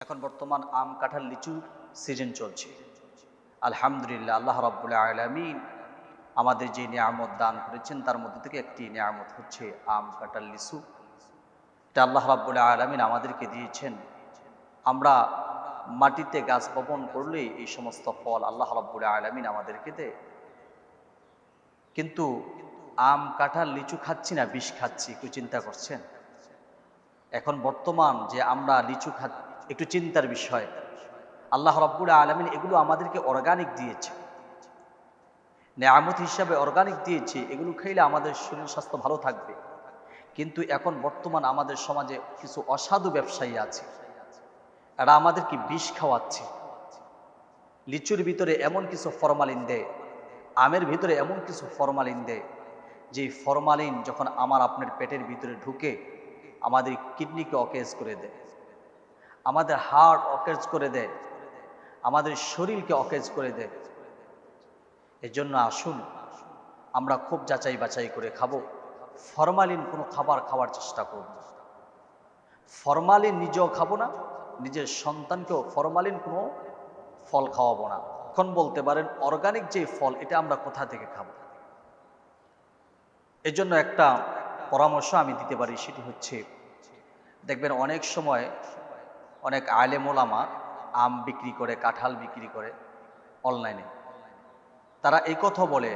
এখন বর্তমান আম কাঁঠাল লিচু সিজন চলছে। আলহামদুলিল্লাহ, আল্লাহ রাব্বুল আলামিন আমাদের যে নিয়ামত দান করেছেন তার মধ্যে থেকে একটি নিয়ামত হচ্ছে আম কাঁঠাল লিচু। এটা আল্লাহ রাব্বুল আলামিন আমাদেরকে দিয়েছেন। আমরা মাটিতে গাছ বপন করলেই এই সমস্ত ফল আল্লাহ রাব্বুল আলামিন আমাদেরকে দেয়। কিন্তু আম কাঁঠাল লিচু খাচ্ছি না, বিষ খাচ্ছি। একটু চিন্তা করছেন? এখন বর্তমান যে আমরা লিচু খাচ্ছি, একটু চিন্তার বিষয়। আল্লাহ রাব্বুল আলামিন এগুলো আমাদেরকে অর্গানিক দিয়েছে, নেয়ামত হিসাবে অর্গানিক দিয়েছে। এগুলো খাইলে আমাদের শরীর স্বাস্থ্য ভালো থাকবে। কিন্তু এখন বর্তমান আমাদের সমাজে কিছু অসাধু ব্যবসায়ী আছে, এরা আমাদেরকে বিষ খাওয়াচ্ছে। লিচুর ভিতরে এমন কিছু ফরমালিন দেয়, আমের ভিতরে এমন কিছু ফরমালিন দেয়, যে ফরমালিন যখন আমার আপনার পেটের ভিতরে ঢুকে আমাদের কিডনিকে অকেজ করে দেয়, আমাদের হার্ট অকেজ করে দেয়, আমাদের শরীরকে অকেজ করে দেয়। এজন্য আসুন আমরা খুব যাচাই বাছাই করে খাবো। ফরমালিন কোনো খাবার খাওয়ার চেষ্টা করব না। ফরমালিন নিজেও খাবো না, নিজের সন্তানকেও ফরমালিন কোনো ফল খাওয়াবো না। এখন বলতে পারেন অর্গানিক যে ফল, এটা আমরা কোথা থেকে খাবো? এজন্য একটা পরামর্শ আমি দিতে পারি, সেটি হচ্ছে, দেখবেন অনেক সময় অনেক আলেম ওলামা আম বিক্রি করে, কাঁঠাল বিক্রি করে অনলাইনে। তারা এই কথা বলে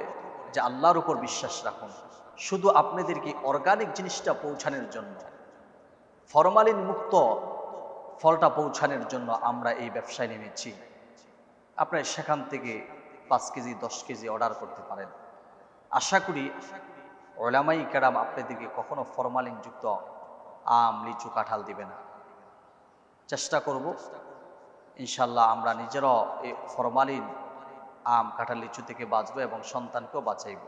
যে আল্লাহর উপর বিশ্বাস রাখুন, শুধু আপনাদেরকে অর্গানিক জিনিসটা পৌঁছানোর জন্য, ফরমালিন মুক্ত ফলটা পৌঁছানোর জন্য আমরা এই ব্যবসায় নেমেছি। আপনারা সেখান থেকে 5 কেজি 10 কেজি অর্ডার করতে পারেন। আশা করি উলামাই কেরাম আপনাদেরকে কখনো ফরমালিন যুক্ত আম লিচু কাঁঠাল দিবে না। চেষ্টা করব ইনশাল্লাহ আমরা নিজেরাও এই ফরমালিন আম কাঁঠাল লিচু থেকে বাঁচবো এবং সন্তানকেও বাঁচাইব।